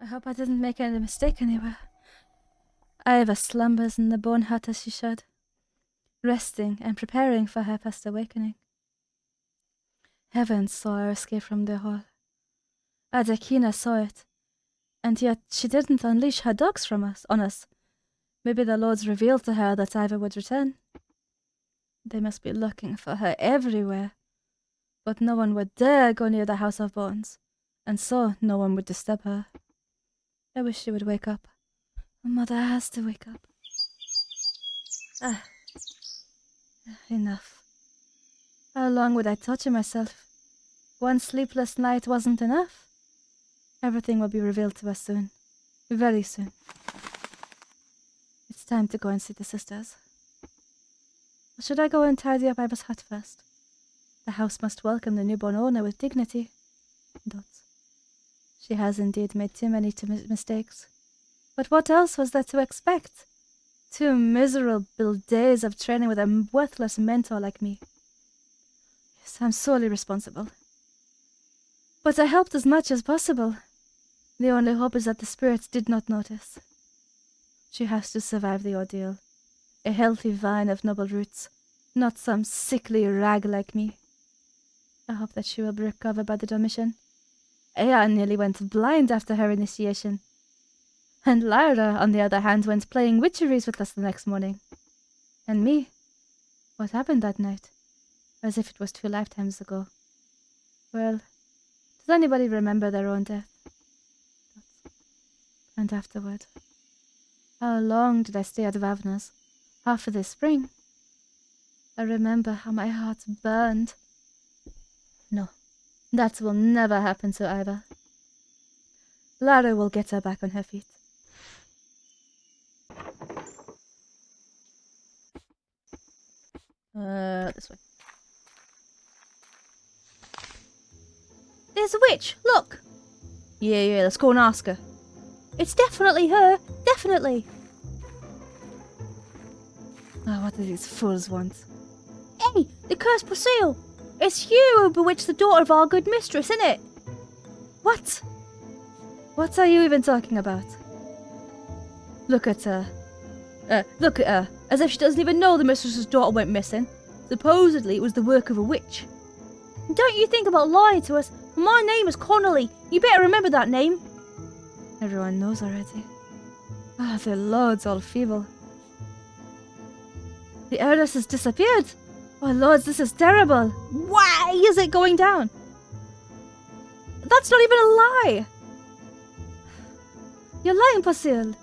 I hope I didn't make any mistake anywhere. Iva slumbers in the bone hut as she should, resting and preparing for her past awakening. Heaven saw her escape from the hall. Adakina saw it, and yet she didn't unleash her dogs on us. Maybe the Lords revealed to her that Iva would return. They must be looking for her everywhere, but no one would dare go near the House of Bones, and so no one would disturb her. I wish she would wake up. Mother has to wake up. Enough. How long would I torture myself? One sleepless night wasn't enough. Everything will be revealed to us soon. Very soon. It's time to go and see the sisters. Or should I go and tidy up Iva's hut first? The house must welcome the newborn owner with dignity. She has indeed made too many mistakes. But what else was there to expect? 2 miserable days of training with a worthless mentor like me. Yes, I'm solely responsible. But I helped as much as possible. The only hope is that the spirits did not notice. She has to survive the ordeal. A healthy vine of noble roots, not some sickly rag like me. I hope that she will recover by the Domitian. Ea nearly went blind after her initiation. And Lyra, on the other hand, went playing witcheries with us the next morning. And me? What happened that night? As if it was 2 lifetimes ago. Well, does anybody remember their own death? And afterward? How long did I stay at Vavna's? Half of the spring? I remember how my heart burned. No, that will never happen to Iva. Lara will get her back on her feet. This way. There's a witch, look! Yeah, let's go and ask her. It's definitely her, definitely! Oh, what do these fools want? Hey, the cursed Priscilla! It's you who bewitched the daughter of our good mistress, isn't it? What? What are you even talking about? Look at her. As if she doesn't even know the mistress's daughter went missing. Supposedly it was the work of a witch. Don't you think about lying to us? My name is Connolly. You better remember that name. Everyone knows already. The Lord's all feeble. The heiress has disappeared. Oh, Lords, this is terrible. Why is it going down? That's not even a lie. You're lying, Priscilla.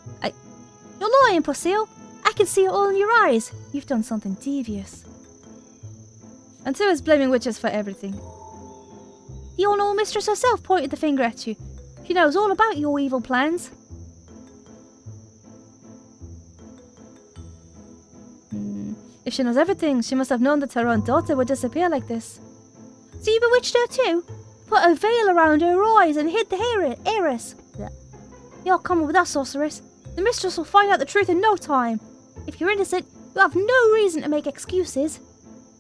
You're lying, Priscilla. I can see it all in your eyes. You've done something devious. And who is blaming witches for everything? The honourable mistress herself pointed the finger at you. She knows all about your evil plans. If she knows everything, she must have known that her own daughter would disappear like this. So you bewitched her too? Put a veil around her eyes and hid the heiress. You're coming with us, sorceress. The mistress will find out the truth in no time. If you're innocent, you have no reason to make excuses.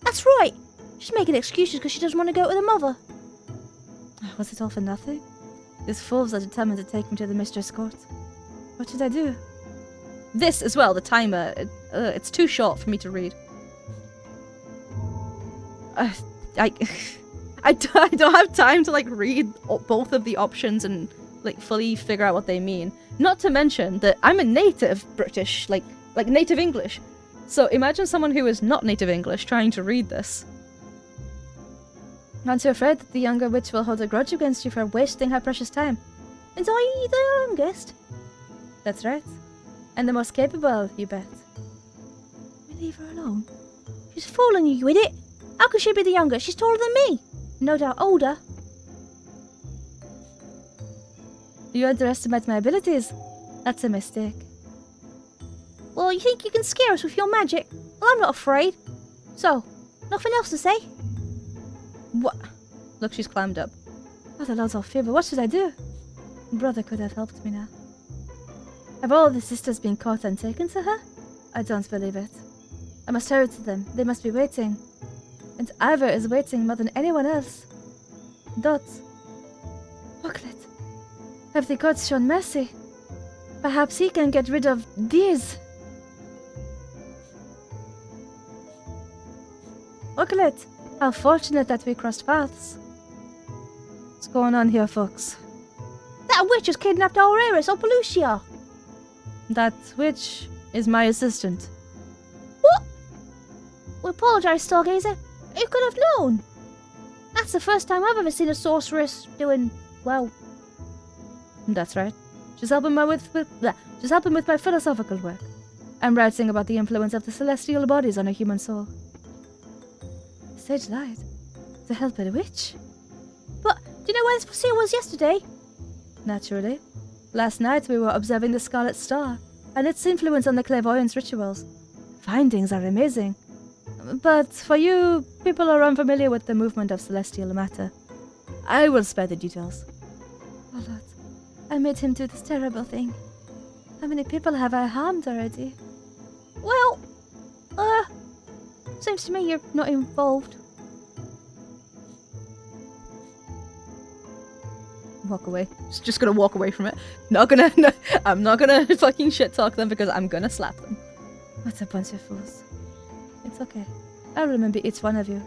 That's right. She's making excuses because she doesn't want to go with her mother. Was it all for nothing? These fools are determined to take me to the mistress' court. What should I do? This as well, the timer. It's too short for me to read. I don't have time to read both of the options and fully figure out what they mean. Not to mention that I'm a native British, like native English. So imagine someone who is not native English trying to read this. Aren't you afraid that the younger witch will hold a grudge against you for wasting her precious time? And are you the youngest? That's right. And the most capable, you bet. Leave her alone. She's fooling you, you idiot. How could she be the youngest? She's taller than me. No doubt older. You underestimate my abilities. That's a mistake. Well, you think you can scare us with your magic? Well, I'm not afraid. So, nothing else to say? What? Look, she's clammed up. Oh, the Lord's all feeble. What should I do? Brother could have helped me now. Have all the sisters been caught and taken to her? I don't believe it. I must hurry to them. They must be waiting. And Ivor is waiting more than anyone else. Dot. Booklet. Have the gods shown mercy? Perhaps he can get rid of these. Look at it. How fortunate that we crossed paths. What's going on here, folks? That witch has kidnapped our heiress, Lucia. That witch is my assistant. What? We apologise, Stargazer. Who could have known? That's the first time I've ever seen a sorceress doing well. That's right. She's helping with my philosophical work. I'm writing about the influence of the celestial bodies on a human soul. Sage lied. To help a witch? But do you know where this seal was yesterday? Naturally. Last night we were observing the Scarlet Star and its influence on the clairvoyance rituals. Findings are amazing. But for you people who are unfamiliar with the movement of celestial matter, I will spare the details. Oh Lord, I made him do this terrible thing. How many people have I harmed already? Well, seems to me you're not involved. Walk away. Just gonna walk away from it. I'm not gonna fucking shit talk them because I'm gonna slap them. What a bunch of fools. It's okay. I'll remember each one of you.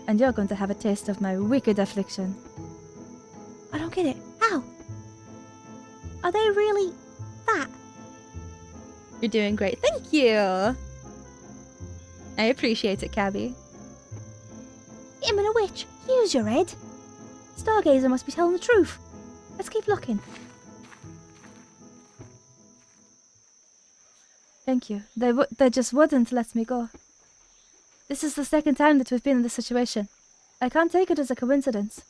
And you're going to have a taste of my wicked affliction. I don't get it. How? Are they really that? You're doing great. Thank you. I appreciate it, Cabby. Him and a witch. Use your head. Stargazer must be telling the truth. Let's keep looking. Thank you. They just wouldn't let me go. This is the second time that we've been in this situation. I can't take it as a coincidence.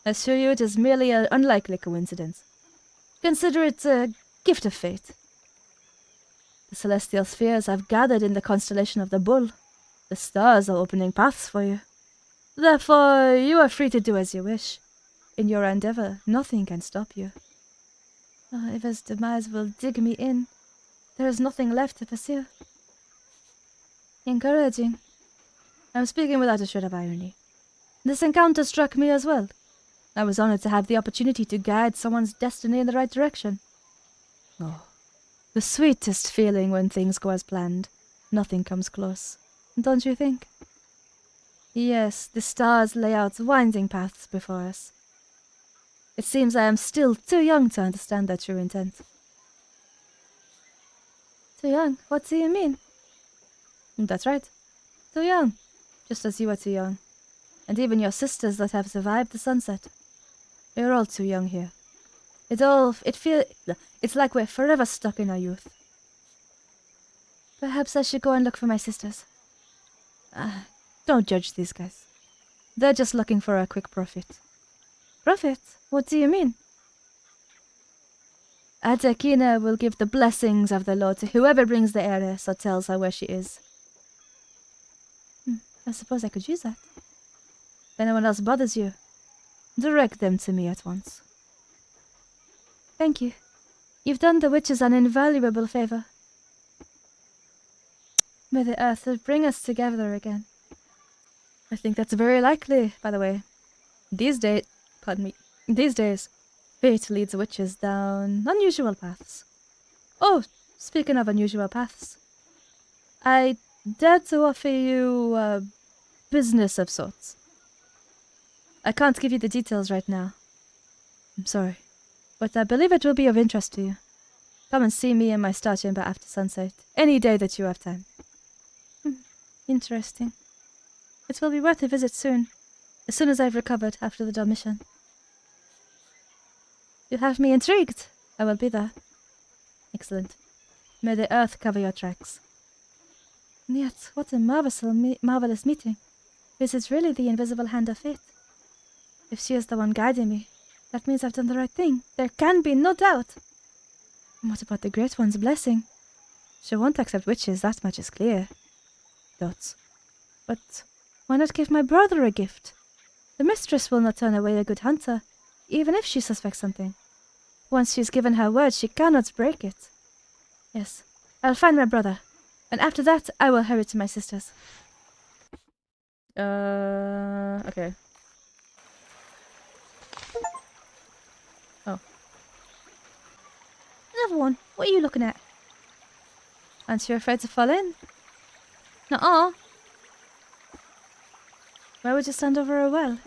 I assure you it is merely an unlikely coincidence. Consider it a gift of fate. The celestial spheres have gathered in the constellation of the Bull. The stars are opening paths for you. Therefore, you are free to do as you wish. In your endeavor, nothing can stop you. Oh, if his demise will dig me in, there is nothing left to pursue. Encouraging. I'm speaking without a shred of irony. This encounter struck me as well. I was honored to have the opportunity to guide someone's destiny in the right direction. Oh, the sweetest feeling when things go as planned. Nothing comes close, don't you think? Yes, the stars lay out winding paths before us. It seems I am still too young to understand their true intent. Too young? What do you mean? That's right. Too young. Just as you are too young. And even your sisters that have survived the sunset. We're all too young here. It's like we're forever stuck in our youth. Perhaps I should go and look for my sisters. Don't judge these guys. They're just looking for a quick profit. Profit? What do you mean? Adekina will give the blessings of the Lord to whoever brings the heiress or tells her where she is. I suppose I could use that. If anyone else bothers you, direct them to me at once. Thank you. You've done the witches an invaluable favor. May the earth bring us together again. I think that's very likely, by the way. These days, fate leads witches down unusual paths. Oh, speaking of unusual paths, I dare to offer you a business of sorts. I can't give you the details right now. I'm sorry, but I believe it will be of interest to you. Come and see me in my star chamber after sunset, any day that you have time. Interesting. It will be worth a visit soon as I've recovered after the mission. You have me intrigued. I will be there. Excellent. May the earth cover your tracks. And yet, what a marvelous meeting. This is really the invisible hand of fate. If she is the one guiding me, that means I've done the right thing. There can be no doubt. And what about the Great One's blessing? She won't accept witches, that much is clear. Doubts. But why not give my brother a gift? The mistress will not turn away a good hunter, even if she suspects something. Once she's given her word, she cannot break it. Yes, I'll find my brother, and after that, I will hurry to my sisters. Okay. Oh. Go on, what are you looking at? Aren't you afraid to fall in? Nuh-uh. Why would you stand over a well?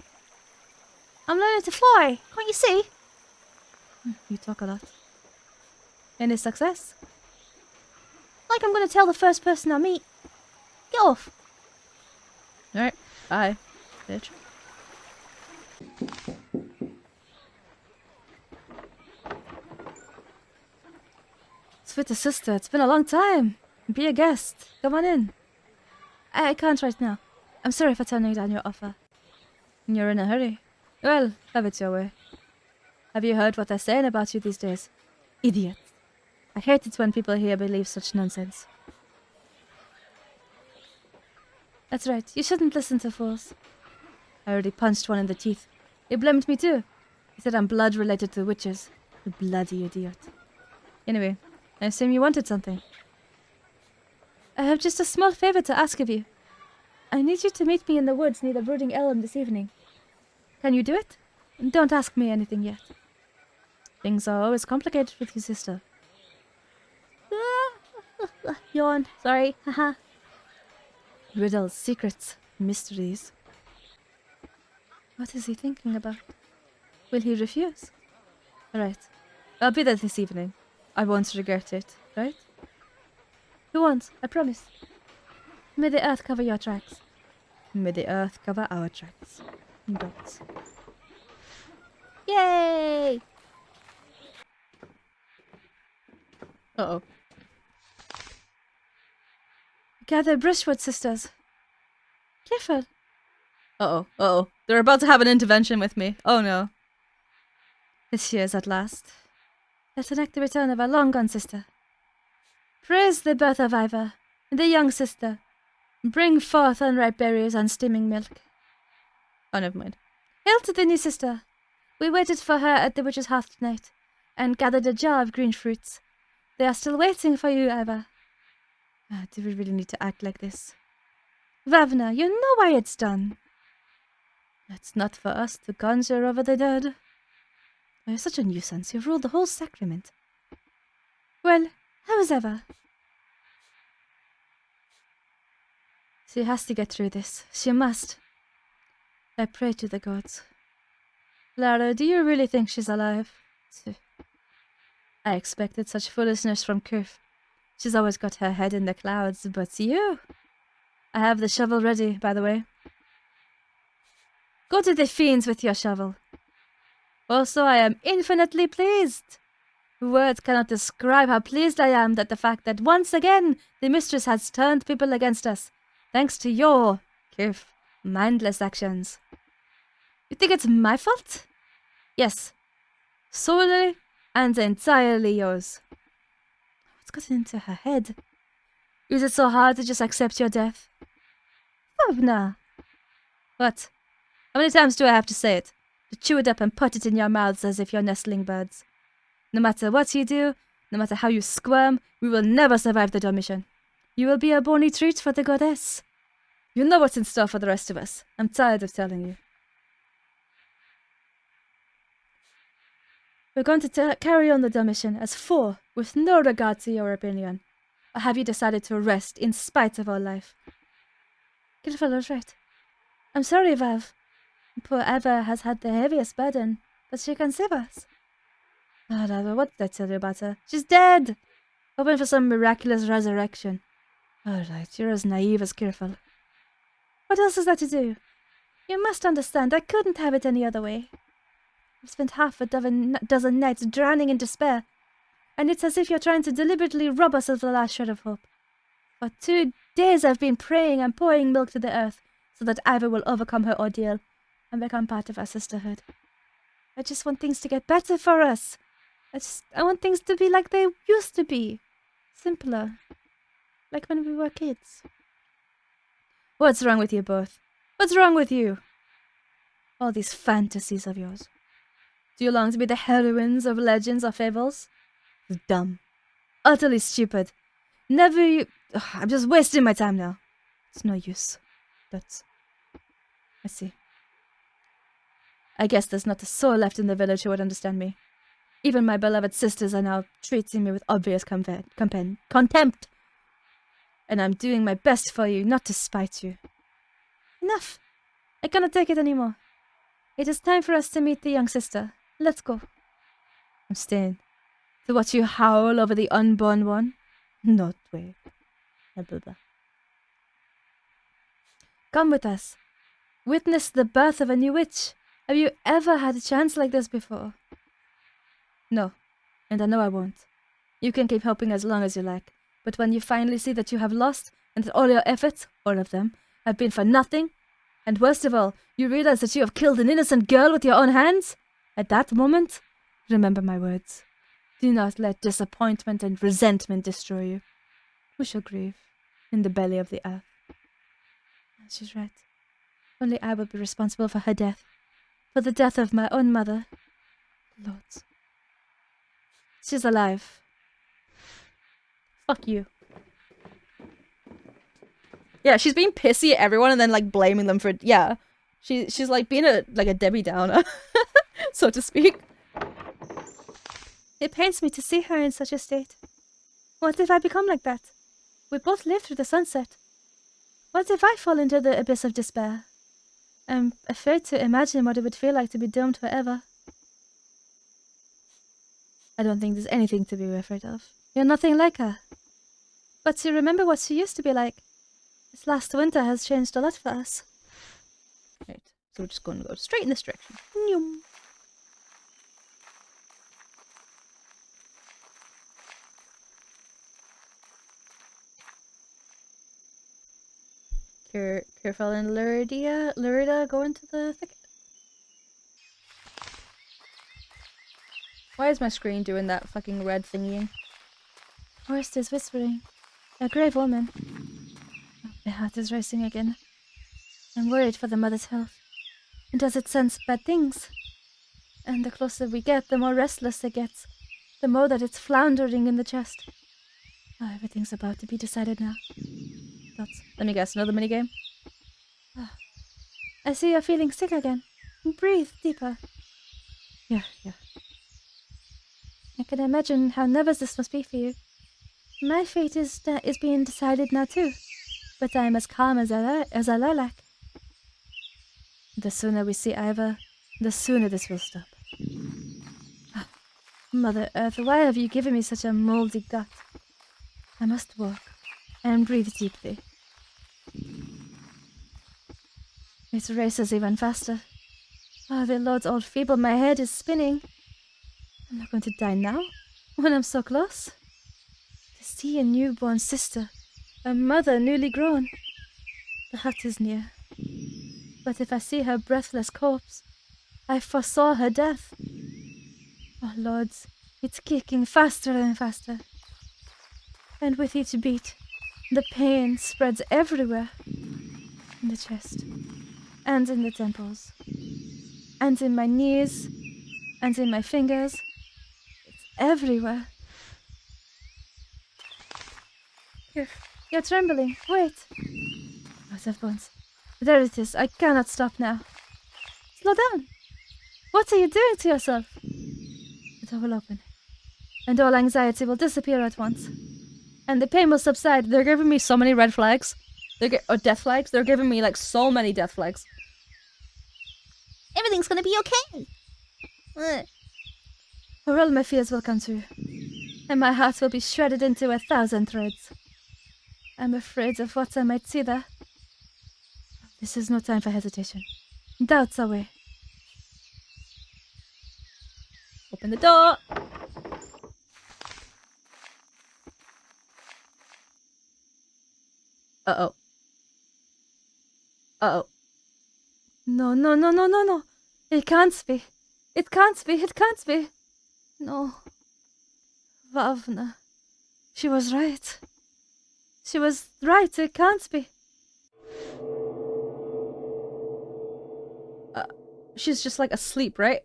I'm learning to fly, can't you see? You talk a lot. Any success? Like I'm gonna tell the first person I meet. Get off. Alright, bye, bitch. Sweet sister, it's been a long time. Be a guest. Come on in. I can't right now. I'm sorry for turning down your offer. You're in a hurry. Well, have it your way. Have you heard what they're saying about you these days? Idiot. I hate it when people here believe such nonsense. That's right, you shouldn't listen to fools. I already punched one in the teeth. He blamed me too. He said I'm blood related to witches. You bloody idiot. Anyway, I assume you wanted something. I have just a small favor to ask of you. I need you to meet me in the woods near the brooding elm this evening. Can you do it? Don't ask me anything yet. Things are always complicated with your sister. Yawn, sorry, haha. Riddles, secrets, mysteries. What is he thinking about? Will he refuse? Right. I'll be there this evening. I won't regret it, right? You won't, I promise. May the earth cover your tracks. May the earth cover our tracks. Dots. Yay! Uh-oh. Gather brushwood, sisters. Kyrphel. Uh-oh, uh-oh. They're about to have an intervention with me. Oh no. This year's at last. Let's enact the return of our long-gone sister. Praise the birth of Iva, the young sister. Bring forth unripe berries and steaming milk. Oh, never mind. Hail to the new sister. We waited for her at the witch's hearth tonight, and gathered a jar of green fruits. They are still waiting for you, Iva. Do we really need to act like this? Ravna, you know why it's done. It's not for us to conjure over the dead. You're such a nuisance. You've ruled the whole sacrament. Well, how is Eva? She has to get through this. She must. I pray to the gods. Lara, do you really think she's alive? I expected such foolishness from Kyrphel. She's always got her head in the clouds, but you... I have the shovel ready, by the way. Go to the fiends with your shovel. Also, I am infinitely pleased. Words cannot describe how pleased I am that the fact that once again the mistress has turned people against us, thanks to your, Kyrphel, mindless actions. You think it's my fault? Yes. Solely and entirely yours. What's gotten into her head? Is it so hard to just accept your death? Favna! What? How many times do I have to say it? To chew it up and put it in your mouths as if you're nestling birds. No matter what you do, no matter how you squirm, we will never survive the Dormition. You will be a bony treat for the goddess. You know what's in store for the rest of us. I'm tired of telling you. We're going to carry on the Dormition as four, with no regard to your opinion. Or have you decided to rest in spite of our life? Kyrphel was right. I'm sorry, Vav. Poor Eva has had the heaviest burden, but she can save us. Oh, Eva, what did I tell you about her? She's dead! Hoping for some miraculous resurrection. Alright, you're as naive as Kyrphel. What else is there to do? You must understand, I couldn't have it any other way. I've spent half a dozen nights drowning in despair, and it's as if you're trying to deliberately rob us of the last shred of hope. For 2 days I've been praying and pouring milk to the earth, so that Ivy will overcome her ordeal and become part of our sisterhood. I just want things to get better for us. I want things to be like they used to be. Simpler. Like when we were kids. What's wrong with you both? What's wrong with you? All these fantasies of yours. Do you long to be the heroines of legends or fables? Dumb. Utterly stupid. Never you... Ugh, I'm just wasting my time now. It's no use. That's... I see. I guess there's not a soul left in the village who would understand me. Even my beloved sisters are now treating me with obvious contempt. And I'm doing my best for you, not to spite you. Enough! I cannot take it anymore. It is time for us to meet the young sister. Let's go. I'm staying. To watch you howl over the unborn one? Not way. Blah, blah. Come with us. Witness the birth of a new witch. Have you ever had a chance like this before? No, and I know I won't. You can keep helping as long as you like, but when you finally see that you have lost, and that all your efforts, all of them, have been for nothing, and worst of all, you realize that you have killed an innocent girl with your own hands, at that moment, remember my words. Do not let disappointment and resentment destroy you. We shall grieve in the belly of the earth. She's right. Only I will be responsible for her death, for the death of my own mother. Lord. She's alive. Fuck you. Yeah, she's being pissy at everyone and then like blaming them for she's like being a Debbie Downer, so to speak. It pains me to see her in such a state. What if I become like that? We both live through the sunset. What if I fall into the abyss of despair? I'm afraid to imagine what it would feel like to be doomed forever. I don't think there's anything to be afraid of. You're nothing like her. But to remember what she used to be like. This last winter has changed a lot for us. Right, so we're just going to go straight in this direction. Nyum. Kyrphel and Lurida go into the thicket. Why is my screen doing that fucking red thingy? Horst is whispering. A grave woman. My heart is racing again. I'm worried for the mother's health. And does it sense bad things? And the closer we get, the more restless it gets. The more that it's floundering in the chest. Oh, everything's about to be decided now. Thoughts? Let me guess, another minigame? Oh. I see you're feeling sick again. Breathe deeper. Yeah. I can imagine how nervous this must be for you. My fate is being decided now too, but I am as calm as a lilac. The sooner we see Ivor, the sooner this will stop. Oh, Mother Earth, why have you given me such a moldy gut? I must walk and breathe deeply. It races even faster. Oh, the Lord's old feeble, my head is spinning. I'm not going to die now, when I'm so close. To see a newborn sister, a mother newly grown. The hut is near. But if I see her breathless corpse, I foresaw her death. Oh, Lords, it's kicking faster and faster. And with each beat, the pain spreads everywhere. In the chest, and in the temples, and in my knees, and in my fingers. It's everywhere. You're trembling. Wait. Out of bones. There it is. I cannot stop now. Slow down. What are you doing to yourself? The door will open, and all anxiety will disappear at once. And the pain will subside. They're giving me so many red flags. Or death flags. They're giving me like so many death flags. Everything's gonna be okay. Or all my fears will come true, and my heart will be shredded into 1,000 threads. I'm afraid of what I might see there. This is no time for hesitation. Doubts away. Open the door. Uh-oh. Uh-oh. No. It can't be. It can't be. No. Vavna. She was right. It can't be. She's just like asleep, right?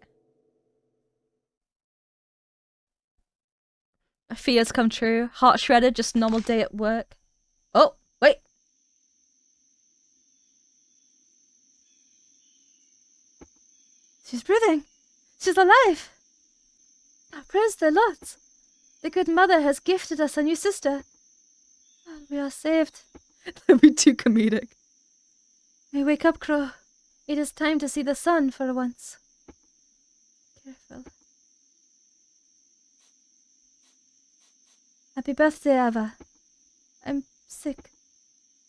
Fears come true. Heart shredded, just normal day at work. Oh, wait. She's breathing. She's alive. praise the Lord! The good mother has gifted us a new sister. We are saved. That'd be too comedic. Hey, wake up, Crow. It is time to see the sun for once. Kyrphel. Happy birthday, Ava. I'm sick.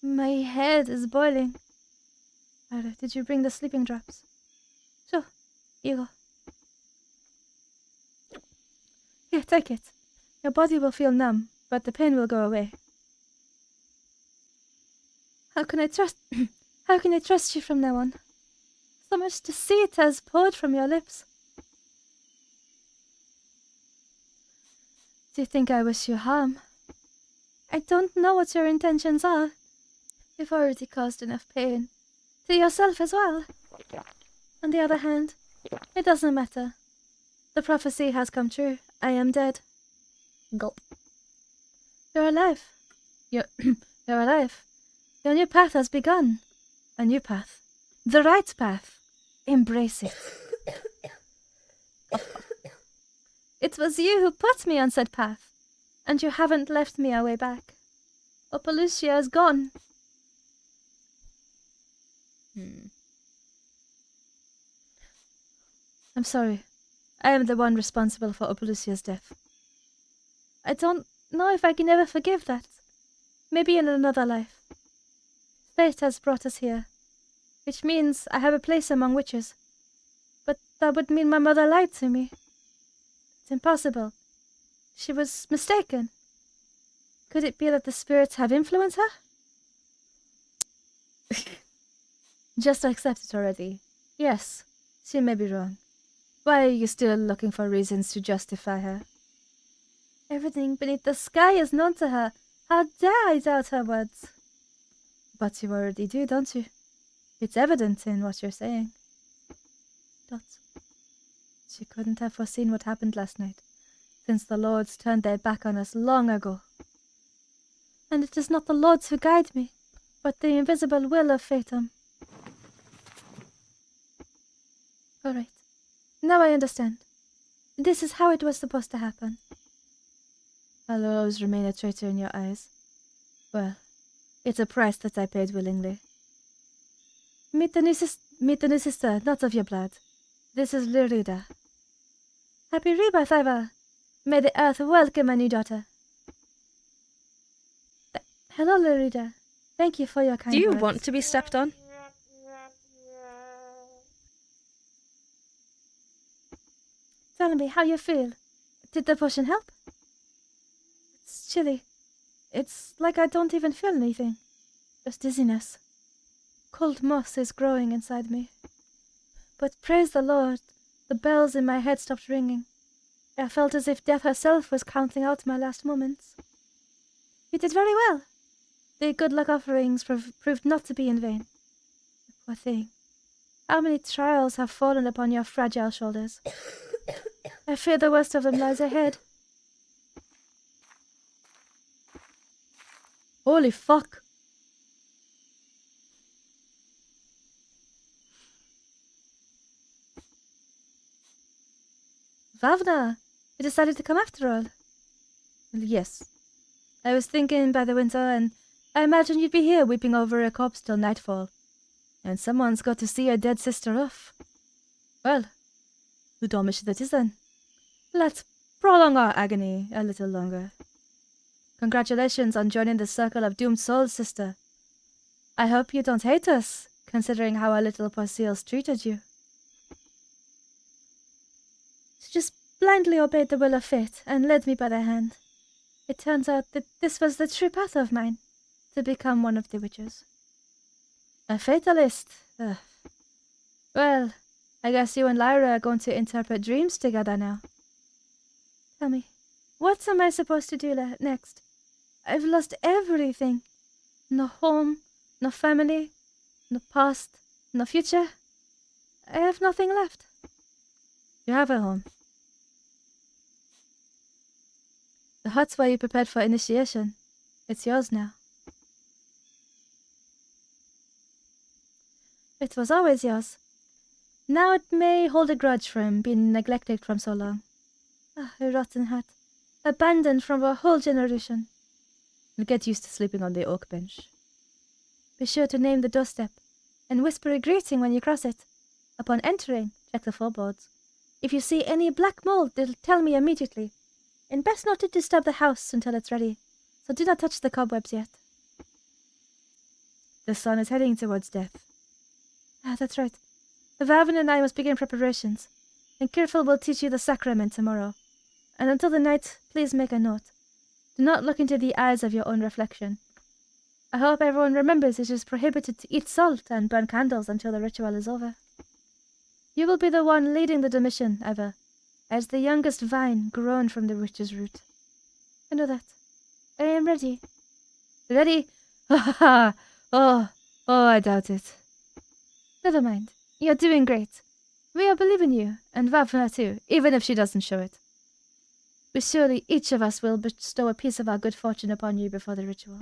My head is boiling. Ira, did you bring the sleeping drops? Sure. Here you go. Here, take it. Your body will feel numb, but the pain will go away. How can I trust How can I trust you from now on? So much deceit has poured from your lips. Do you think I wish you harm? I don't know what your intentions are. You've already caused enough pain. To yourself as well. On the other hand, it doesn't matter. The prophecy has come true. I am dead. Gulp. You're alive. You're alive. Your new path has begun. A new path. The right path. Embrace it. It was you who put me on said path, and you haven't left me a way back. Opolucia is gone. I'm sorry. I am the one responsible for Opolucia's death. I don't know if I can ever forgive that. Maybe in another life. Fate has brought us here, which means I have a place among witches. But that would mean my mother lied to me. It's impossible. She was mistaken. Could it be that the spirits have influenced her? Just accept it already. Yes, she may be wrong. Why are you still looking for reasons to justify her? Everything beneath the sky is known to her. How dare I doubt her words? But you already do, don't you? It's evident in what you're saying. Dot. She couldn't have foreseen what happened last night, since the Lords turned their back on us long ago. And it is not the Lords who guide me, but the invisible will of Fatum. All right. Now I understand. This is how it was supposed to happen. I'll always remain a traitor in your eyes. Well, it's a price that I paid willingly. Meet the new sister, not of your blood. This is Liari. Happy rebirth, Iva. May the earth welcome my new daughter. Hello, Liari. Thank you for your kind words. Do you want to be stepped on? Tell me how you feel. Did the potion help? It's chilly. It's like I don't even feel anything. Just dizziness. Cold moss is growing inside me. But praise the Lord, the bells in my head stopped ringing. I felt as if death herself was counting out my last moments. You did very well. The good luck offerings proved not to be in vain. Poor thing. How many trials have fallen upon your fragile shoulders? I fear the worst of them lies ahead. Holy fuck! Vavna, you decided to come after all. Well, yes. I was thinking by the winter, and I imagine you'd be here weeping over a corpse till nightfall. And someone's got to see your dead sister off. Well, who domish that is then? Let's prolong our agony a little longer. Congratulations on joining the circle of doomed souls, sister. I hope you don't hate us, considering how our little Porciel's treated you. She just blindly obeyed the will of fate and led me by the hand. It turns out that this was the true path of mine, to become one of the witches. A fatalist. Ugh. Well, I guess you and Lyra are going to interpret dreams together now. Tell me, what am I supposed to do next? I've lost everything. No home, no family, no past, no future. I have nothing left. You have a home. The hut's where you prepared for initiation. It's yours now. It was always yours. Now it may hold a grudge from being neglected from so long. Ah, a rotten hat. Abandoned from a whole generation. You'll get used to sleeping on the oak bench. Be sure to name the doorstep, and whisper a greeting when you cross it. Upon entering, check the floorboards. If you see any black mold, tell me immediately. And best not to disturb the house until it's ready, so do not touch the cobwebs yet. The sun is heading towards death. Ah, that's right. Vavin and I must begin preparations, and Kyrphel will teach you the sacrament tomorrow. And until the night, please make a note. Do not look into the eyes of your own reflection. I hope everyone remembers it is prohibited to eat salt and burn candles until the ritual is over. You will be the one leading the Domitian, Eva, as the youngest vine grown from the witch's root. I know that. I am ready. Ready? Ha ha ha! Oh, I doubt it. Never mind. You're doing great. We all believe in you, and Vavna too, even if she doesn't show it. But surely each of us will bestow a piece of our good fortune upon you before the ritual.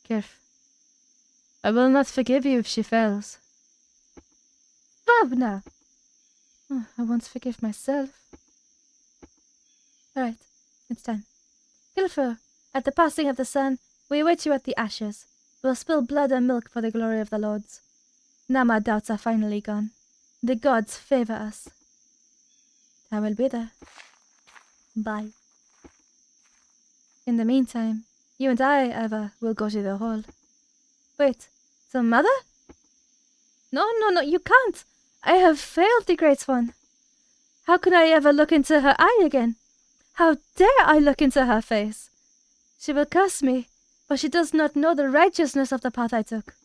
Kyrf, I will not forgive you if she fails. Vavna! Oh, I won't forgive myself. All right, it's time. Kyrphel, at the passing of the sun, we await you at the ashes. We'll spill blood and milk for the glory of the lords. Now my doubts are finally gone. The gods favor us. I will be there. Bye. In the meantime, you and I, Eva, will go to the hall. Wait, so Mother? No, you can't. I have failed the Great One. How can I ever look into her eye again? How dare I look into her face? She will curse me, but she does not know the righteousness of the path I took.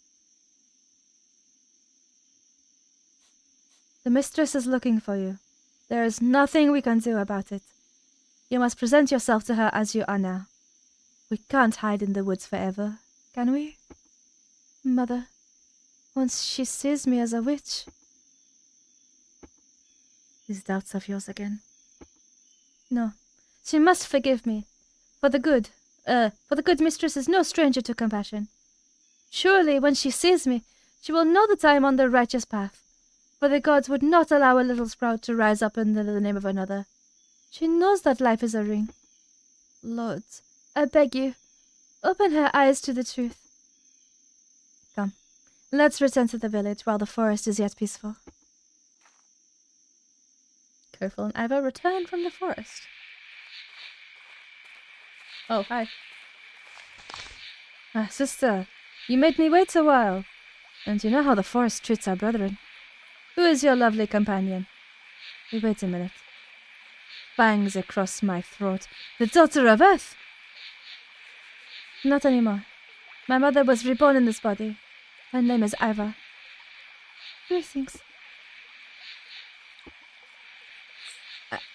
The mistress is looking for you. There is nothing we can do about it. You must present yourself to her as you are now. We can't hide in the woods forever, can we? Mother, once she sees me as a witch. These doubts of yours again. No, she must forgive me. For the good mistress is no stranger to compassion. Surely, when she sees me, she will know that I am on the righteous path. For the gods would not allow a little sprout to rise up under the name of another. She knows that life is a ring. Lords, I beg you, open her eyes to the truth. Come, let's return to the village while the forest is yet peaceful. Kyrphel and Iva return from the forest. Oh, hi. Sister, you made me wait a while. And you know how the forest treats our brethren. Who is your lovely companion? Wait a minute. Fangs across my throat. The daughter of Earth! Not anymore. My mother was reborn in this body. Her name is Iva. Greetings.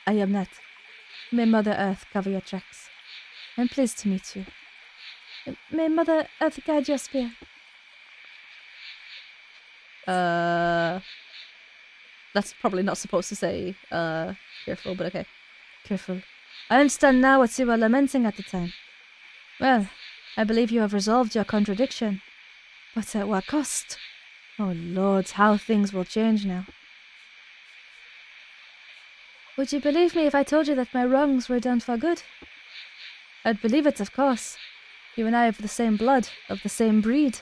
I am not. May Mother Earth cover your tracks. I'm pleased to meet you. May Mother Earth guide your spear. That's probably not supposed to say, Kyrphel, but okay. Kyrphel, I understand now what you were lamenting at the time. Well, I believe you have resolved your contradiction. But at what cost? Oh Lord, how things will change now. Would you believe me if I told you that my wrongs were done for good? I'd believe it, of course. You and I have the same blood, of the same breed.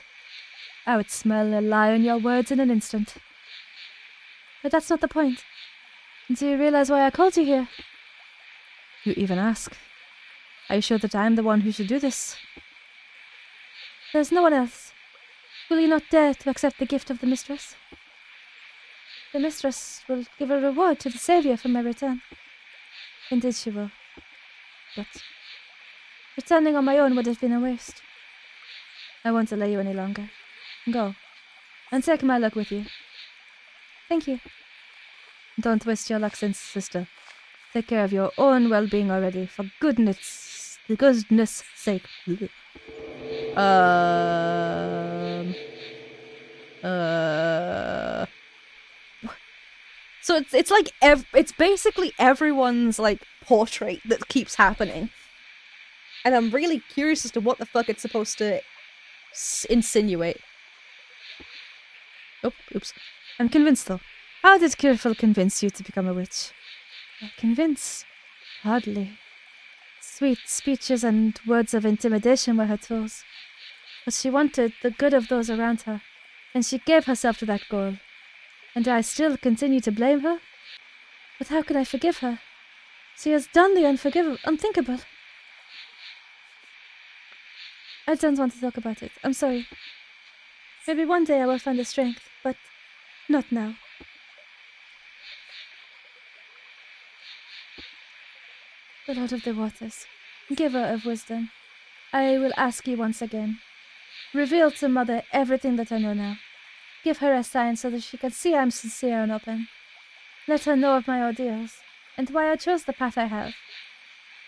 I would smell a lie in your words in an instant. But that's not the point. Do you realize why I called you here? You even ask. Are you sure that I am the one who should do this? There's no one else. Will you not dare to accept the gift of the mistress? The mistress will give a reward to the Saviour for my return. Indeed she will. But returning on my own would have been a waste. I won't delay you any longer. Go, and take my luck with you. Thank you. Don't waste your luck, sister. Take care of your own well-being already, for goodness sake. So it's like it's basically everyone's like portrait that keeps happening, and I'm really curious as to what the fuck it's supposed to insinuate. Oh, oops. I'm convinced though. How did Kyrphel convince you to become a witch? Convince? Hardly. Sweet speeches and words of intimidation were her tools. But she wanted the good of those around her, and she gave herself to that goal. And I still continue to blame her? But how could I forgive her? She has done the unthinkable. I don't want to talk about it. I'm sorry. Maybe one day I will find the strength, but not now. The Lord of the Waters, giver of wisdom, I will ask you once again. Reveal to Mother everything that I know now. Give her a sign so that she can see I am sincere and open. Let her know of my ordeals, and why I chose the path I have.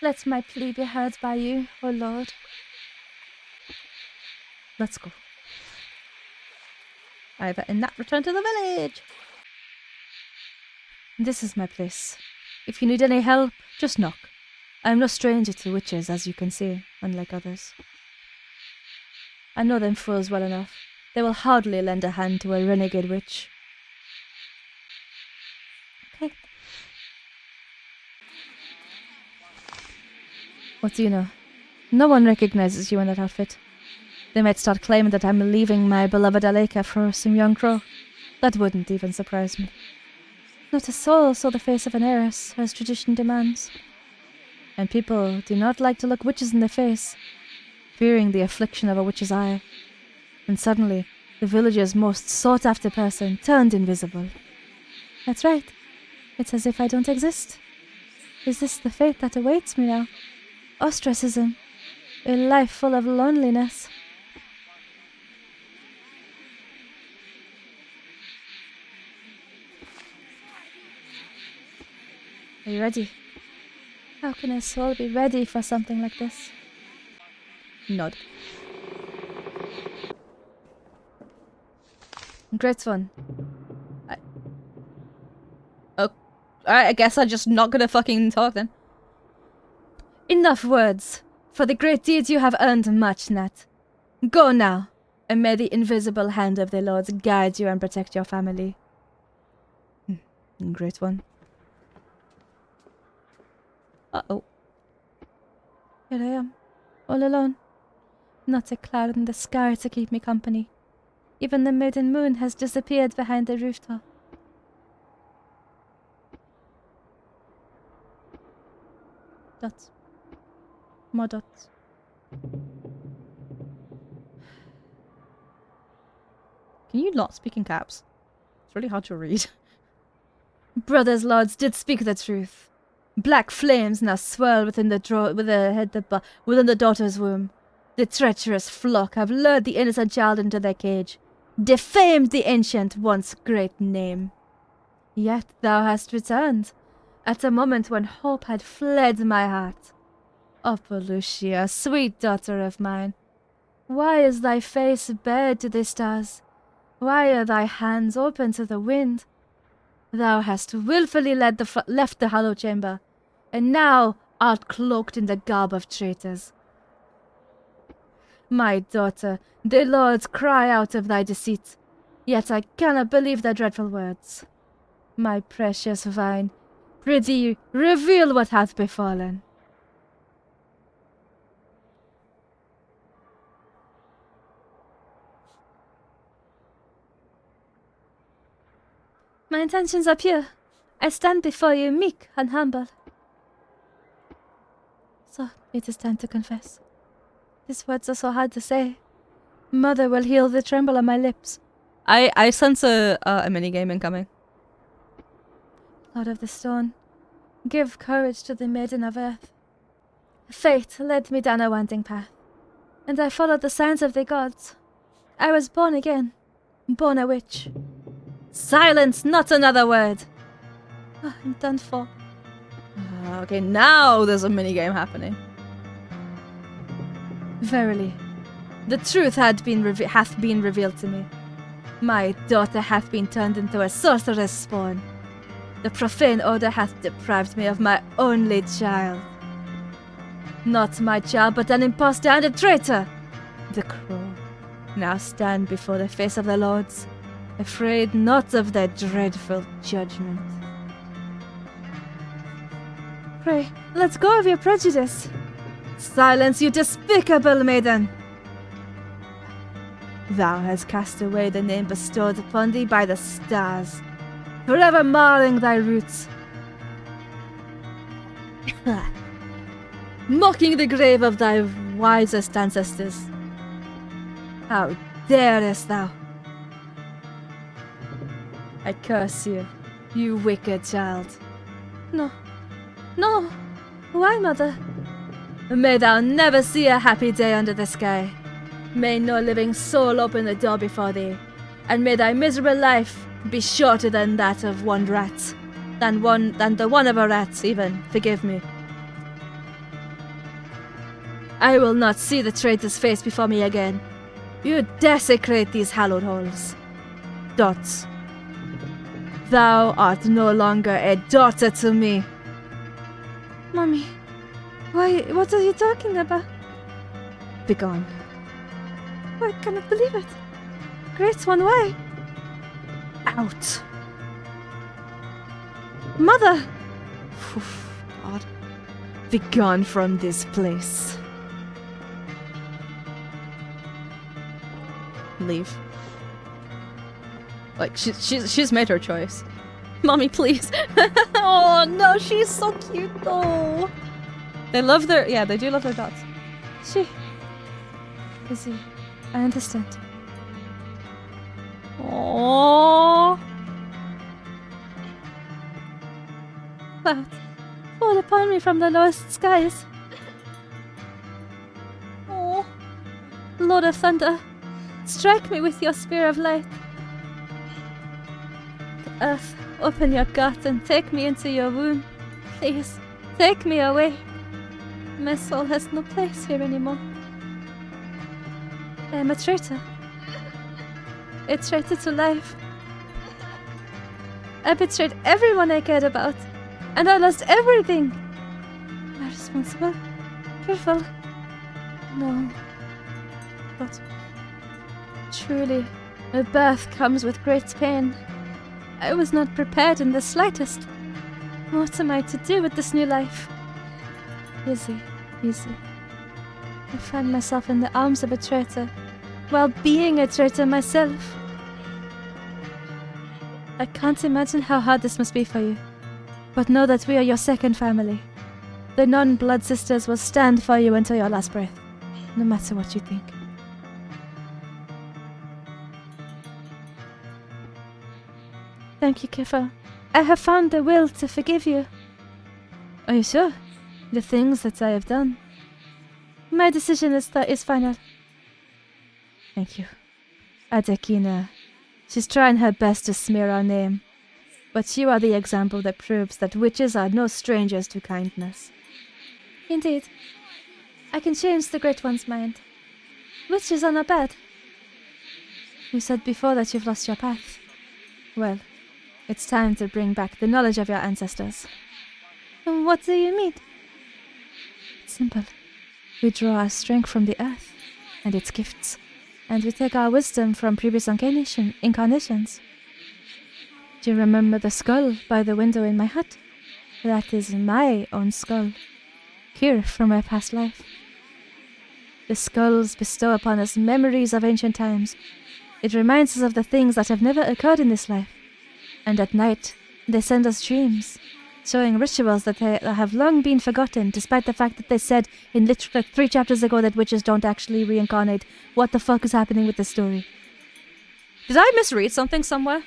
Let my plea be heard by you, O Lord. Let's go. I better not return to the village. This is my place. If you need any help, just knock. I am no stranger to witches, as you can see, unlike others. I know them fools well enough. They will hardly lend a hand to a renegade witch. Okay. What do you know? No one recognizes you in that outfit. They might start claiming that I'm leaving my beloved Aleka for some young crow. That wouldn't even surprise me. Not a soul saw the face of an heiress, as tradition demands. And people do not like to look witches in the face, fearing the affliction of a witch's eye. And suddenly, the village's most sought-after person turned invisible. That's right. It's as if I don't exist. Is this the fate that awaits me now? Ostracism. A life full of loneliness. Are you ready? How can a soul be ready for something like this? Nod. Great one. I guess I'm just not gonna fucking talk then. Enough words. For the great deeds you have earned much, Nat. Go now, and may the invisible hand of the Lord guide you and protect your family. Great one. Uh-oh. Here I am, all alone. Not a cloud in the sky to keep me company. Even the maiden moon has disappeared behind the rooftop. Dots. More dots. Can you not speak in caps? It's really hard to read. Brothers, lords, did speak the truth. Black flames now swirl within the daughter's womb. The treacherous flock have lured the innocent child into their cage, defamed the ancient once great name. Yet thou hast returned, at a moment when hope had fled my heart. O Lucia, sweet daughter of mine, why is thy face bared to the stars? Why are thy hands open to the wind? Thou hast wilfully left the hollow chamber, and now art cloaked in the garb of traitors. My daughter, the lords cry out of thy deceit, yet I cannot believe their dreadful words. My precious vine, prithee, reveal what hath befallen. My intentions are pure. I stand before you meek and humble. So, it is time to confess. These words are so hard to say. Mother will heal the tremble on my lips. I sense a minigame incoming. Lord of the Stone, give courage to the Maiden of Earth. Fate led me down a winding path, and I followed the signs of the gods. I was born again, born a witch. Silence, not another word! Oh, I'm done for. Okay, now there's a minigame happening. Verily, the truth hath been revealed to me. My daughter hath been turned into a sorceress spawn. The profane order hath deprived me of my only child. Not my child, but an impostor and a traitor! The crow now stand before the face of the lords, afraid not of their dreadful judgment. Pray, let go of your prejudice. Silence, you despicable maiden! Thou hast cast away the name bestowed upon thee by the stars, forever marring thy roots. Mocking the grave of thy wisest ancestors. How darest thou? I curse you, you wicked child. No. No. Why, Mother? May thou never see a happy day under the sky. May no living soul open the door before thee, and may thy miserable life be shorter than that of one rat, than the one of a rat, even. Forgive me. I will not see the traitor's face before me again. You desecrate these hallowed halls. Dots. Thou art no longer a daughter to me. Mommy, why? What are you talking about? Begone. I cannot believe it. Great one, why? Out. Mother! God. Begone from this place. Leave. Like, she's made her choice. Mommy, please. Oh, no, she's so cute, though. They love their... Yeah, they do love their dots. Izzy, I understand. Aww. Clouds, fall upon me from the lowest skies. Oh, Lord of Thunder, strike me with your spear of light. Earth, open your gut and take me into your womb. Please, take me away. My soul has no place here anymore. I am a traitor. A traitor to life. I betrayed everyone I cared about, and I lost everything. Am I responsible? Kyrphel? No. But truly, a birth comes with great pain. I was not prepared in the slightest. What am I to do with this new life? Easy. I find myself in the arms of a traitor, while being a traitor myself. I can't imagine how hard this must be for you, but know that we are your second family. The non-blood sisters will stand for you until your last breath, no matter what you think. Thank you, Kyrphel. I have found the will to forgive you. Are you sure? The things that I have done. My decision is final. Thank you. Adekina. She's trying her best to smear our name. But you are the example that proves that witches are no strangers to kindness. Indeed. I can change the Great One's mind. Witches are not bad. You said before that you've lost your path. Well, it's time to bring back the knowledge of your ancestors. And what do you mean? It's simple. We draw our strength from the earth and its gifts, and we take our wisdom from previous incarnations. Do you remember the skull by the window in my hut? That is my own skull, here from my past life. The skulls bestow upon us memories of ancient times. It reminds us of the things that have never occurred in this life. And at night, they send us dreams, showing rituals that have long been forgotten, despite the fact that they said in literally 3 chapters ago that witches don't actually reincarnate. What the fuck is happening with this story? Did I misread something somewhere?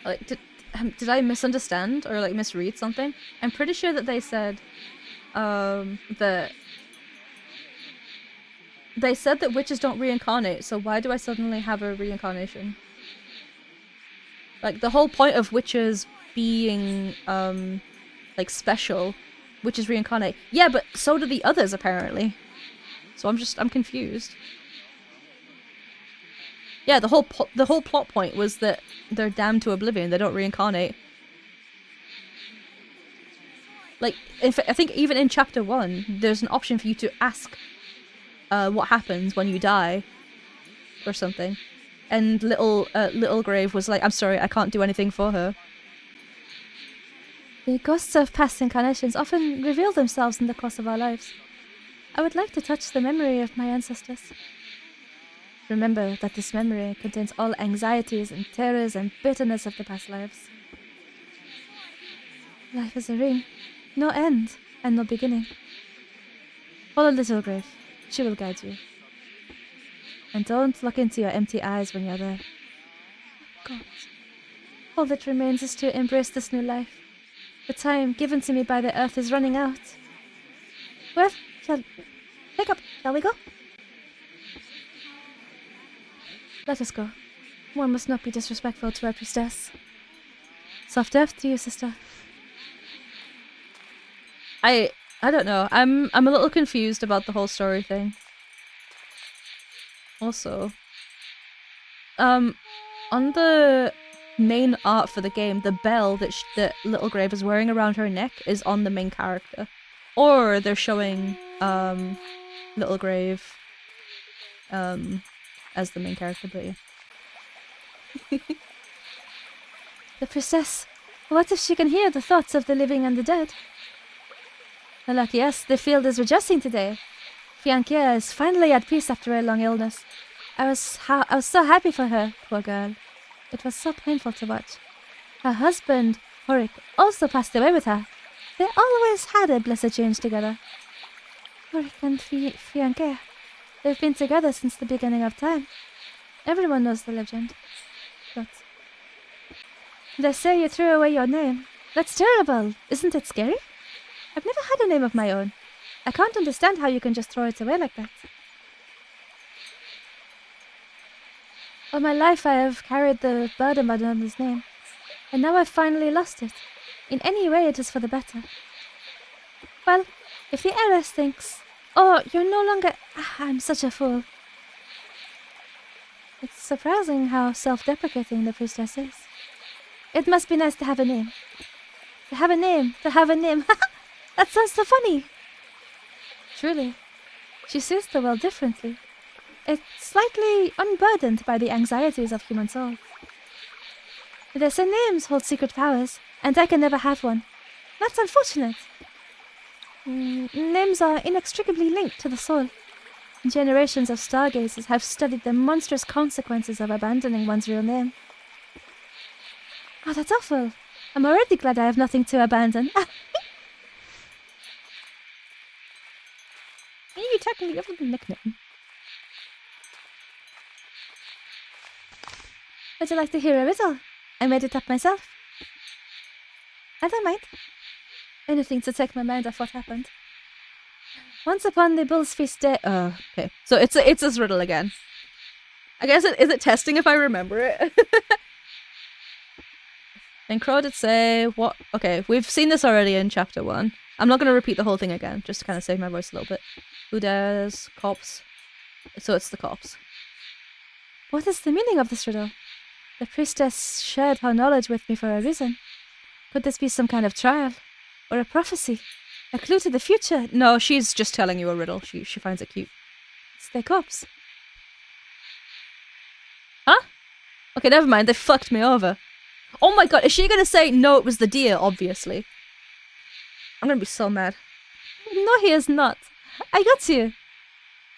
Like, did I misunderstand or like misread something? I'm pretty sure that they said that they said that witches don't reincarnate, so why do I suddenly have a reincarnation? Like, the whole point of witches being like special, witches reincarnate. Yeah, but so do the others apparently. So I'm confused. Yeah, the whole plot point was that they're damned to oblivion. They don't reincarnate. Like, I think even in chapter 1, there's an option for you to ask what happens when you die, or something. And little Grave was like, "I'm sorry, I can't do anything for her." The ghosts of past incarnations often reveal themselves in the course of our lives. I would like to touch the memory of my ancestors. Remember that this memory contains all anxieties and terrors and bitterness of the past lives. Life is a ring, no end and no beginning. Follow Little Grave, she will guide you. And don't look into your empty eyes when you're there. God, all that remains is to embrace this new life. The time given to me by the earth is running out. Well, pick up, shall we go? Let us go. One must not be disrespectful to our priestess. Soft earth to you, sister. I don't know. I'm a little confused about the whole story thing. Also, on the main art for the game, the bell that Little Grave is wearing around her neck is on the main character, or they're showing Little Grave as the main character, but yeah. The priestess. What if she can hear the thoughts of the living and the dead? Alack, yes, the field is rejoicing today. Fiankia is finally at peace after a long illness. I was so happy for her, poor girl. It was so painful to watch. Her husband, Horik, also passed away with her. They always had a blessed change together. Horik and Fiankia. They've been together since the beginning of time. Everyone knows the legend. But they say you threw away your name. That's terrible. Isn't it scary? I've never had a name of my own. I can't understand how you can just throw it away like that. All my life I have carried the burden of another's name, and now I've finally lost it. In any way it is for the better. Well, if the heiress thinks, oh, you're no longer... I'm such a fool. It's surprising how self-deprecating the priestess is. It must be nice to have a name. To have a name. That sounds so funny. Truly, she sees the world differently. It's slightly unburdened by the anxieties of human souls. They say names hold secret powers, and I can never have one. That's unfortunate. Names are inextricably linked to the soul. Generations of stargazers have studied the monstrous consequences of abandoning one's real name. Oh, that's awful. I'm already glad I have nothing to abandon. You technically have a nickname. Would you like to hear a riddle? I made it up myself. I don't mind. Anything to take my mind off what happened. Once upon the Bull's Feast day... Oh, okay. So it's this riddle again. I guess is it testing if I remember it? And Crow did say what... Okay, we've seen this already in chapter 1. I'm not going to repeat the whole thing again, just to kind of save my voice a little bit. Who dares? Corpse. So it's the corpse. What is the meaning of this riddle? The priestess shared her knowledge with me for a reason. Could this be some kind of trial? Or a prophecy? A clue to the future? No, she's just telling you a riddle. She finds it cute. It's the corpse. Huh? Okay, never mind. They fucked me over. Oh my god, is she gonna say, no, it was the deer, obviously? I'm gonna be so mad. No, he is not. I got you.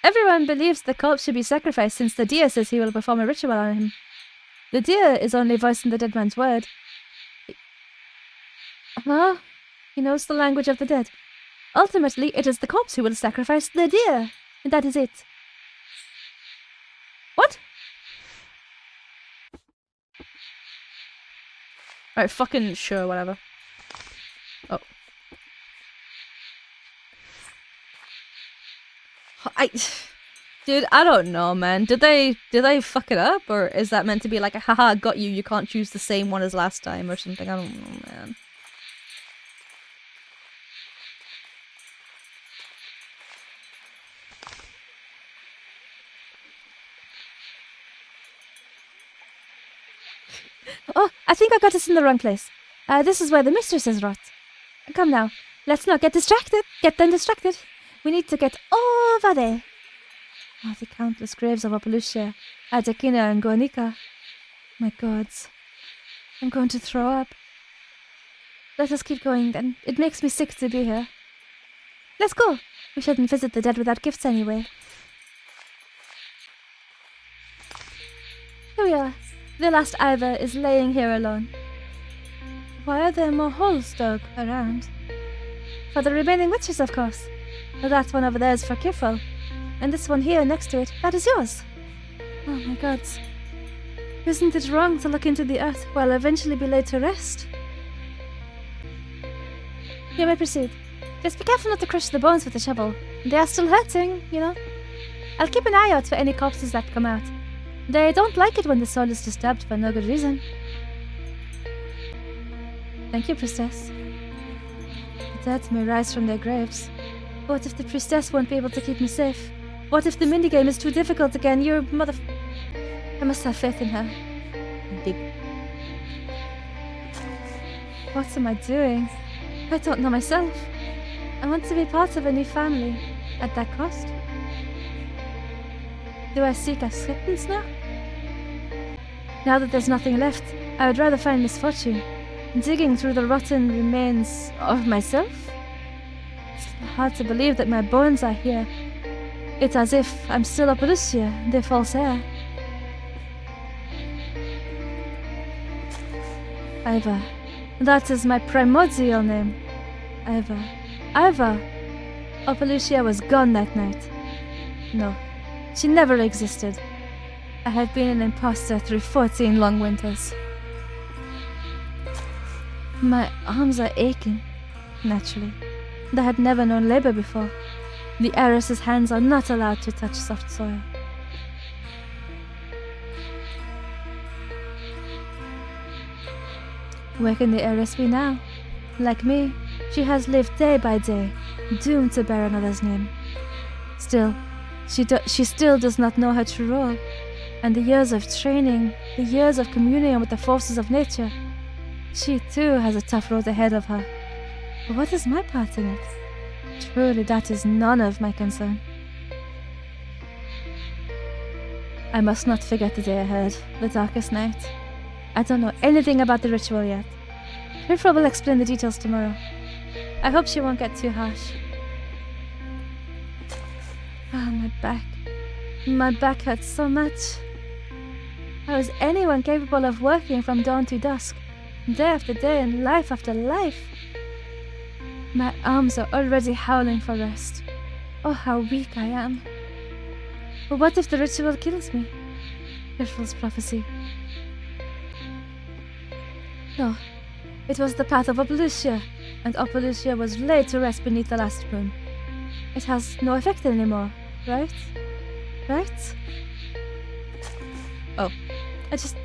Everyone believes the corpse should be sacrificed since the deer says he will perform a ritual on him. The deer is only voicing the dead man's word. Huh? He knows the language of the dead. Ultimately, it is the corpse who will sacrifice the deer. And that is it. What? Alright, fucking sure, whatever. Oh. Dude, I don't know, man. Did they fuck it up? Or is that meant to be like a haha, got you, you can't choose the same one as last time or something? I don't know, man. Oh, I think I got us in the wrong place. This is where the mistress is rot. Come now, let's not get distracted. Get them distracted. We need to get over there. Oh, the countless graves of Opalucia, Adekina and Guanica. My gods. I'm going to throw up. Let us keep going then. It makes me sick to be here. Let's go. We shouldn't visit the dead without gifts anyway. Here we are. The last Ivor is laying here alone. Why are there more holes dug around? For the remaining witches, of course. That one over there is for Kyrphel. And this one here next to it, that is yours. Oh my god. Isn't it wrong to look into the earth while eventually be laid to rest? You may proceed. Just be careful not to crush the bones with the shovel. They are still hurting, you know. I'll keep an eye out for any corpses that come out. They don't like it when the soul is disturbed for no good reason. Thank you, priestess. The dead may rise from their graves. What if the priestess won't be able to keep me safe? What if the minigame is too difficult again? Your mother... I must have faith in her. Dig. What am I doing? I don't know myself. I want to be part of a new family. At that cost? Do I seek acceptance now? Now that there's nothing left, I would rather find misfortune. Digging through the rotten remains of myself? It's hard to believe that my bones are here. It's as if I'm still Opolucia, the false heir. Ivor. That is my primordial name. Ivor. Ivor! Opolucia was gone that night. No, she never existed. I had been an imposter through 14 long winters. My arms are aching, naturally. They had never known labor before. The heiress's hands are not allowed to touch soft soil. Where can the heiress be now? Like me, she has lived day by day, doomed to bear another's name. Still, she still does not know her true role, and the years of training, the years of communion with the forces of nature, she too has a tough road ahead of her. But what is my part in it? Truly, that is none of my concern. I must not forget the day ahead, the darkest night. I don't know anything about the ritual yet. Kyrphel will explain the details tomorrow. I hope she won't get too harsh. Ah, my back. My back hurts so much. How is anyone capable of working from dawn to dusk, day after day and life after life? My arms are already howling for rest. Oh, how weak I am. But what if the ritual kills me? Kyrphel's prophecy. No, it was the path of Opolucia, and Opolucia was laid to rest beneath the last moon. It has no effect anymore, right? Right? Oh, I just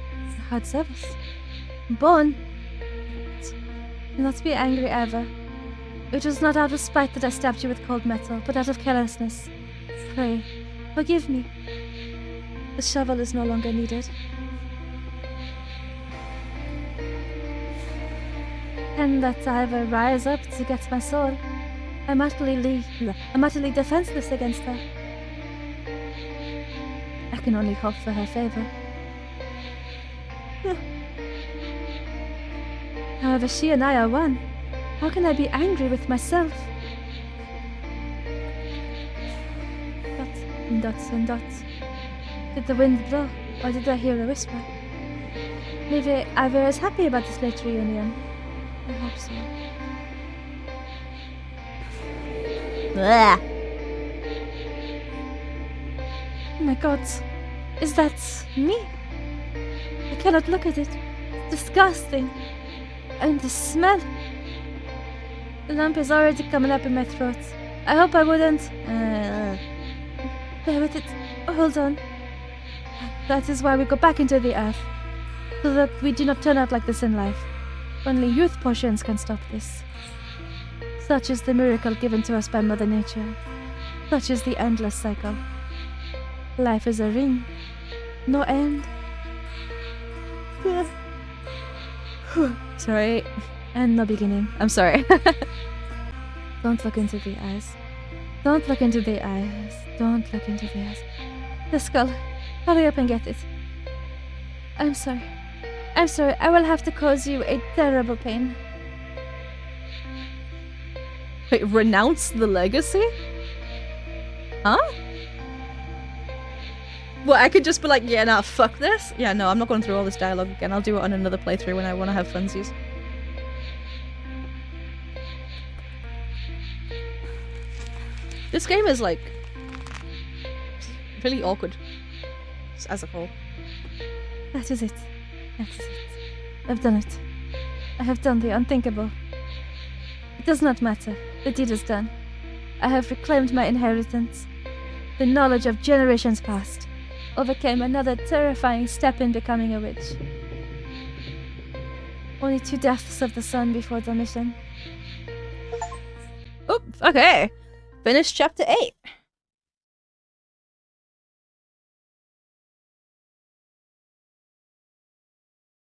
had service. Bone! Do not be angry ever. It was not out of spite that I stabbed you with cold metal, but out of carelessness. Pray, forgive me. The shovel is no longer needed. Can that Ivor rise up to get my soul? I'm utterly defenseless against her. I can only hope for her favor. However, she and I are one. How can I be angry with myself? Dots and dots and dots. Did the wind blow, or did I hear a whisper? Maybe Ivor is happy about this late reunion. I hope so. Blah. Oh my god, is that me? I cannot look at it. It's disgusting. And the smell. The lump is already coming up in my throat. I hope I wouldn't. Bear with it. Hold on. That is why we go back into the earth. So that we do not turn out like this in life. Only youth potions can stop this. Such is the miracle given to us by Mother Nature. Such is the endless cycle. Life is a ring. No end. Sorry. And no beginning. I'm sorry. Don't look into the eyes. Don't look into the eyes. Don't look into the eyes. The skull. Hurry up and get it. I'm sorry. I'm sorry. I will have to cause you a terrible pain. Wait, renounce the legacy? Huh? Well, I could just be like, yeah, nah, fuck this. Yeah, no, I'm not going through all this dialogue again. I'll do it on another playthrough when I want to have funsies. This game is, like, really awkward as a whole. That is it. That is it. I've done it. I have done the unthinkable. It does not matter. The deed is done. I have reclaimed my inheritance. The knowledge of generations past overcame another terrifying step in becoming a witch. Only 2 deaths of the sun before the mission. Oh, okay. Finish chapter 8.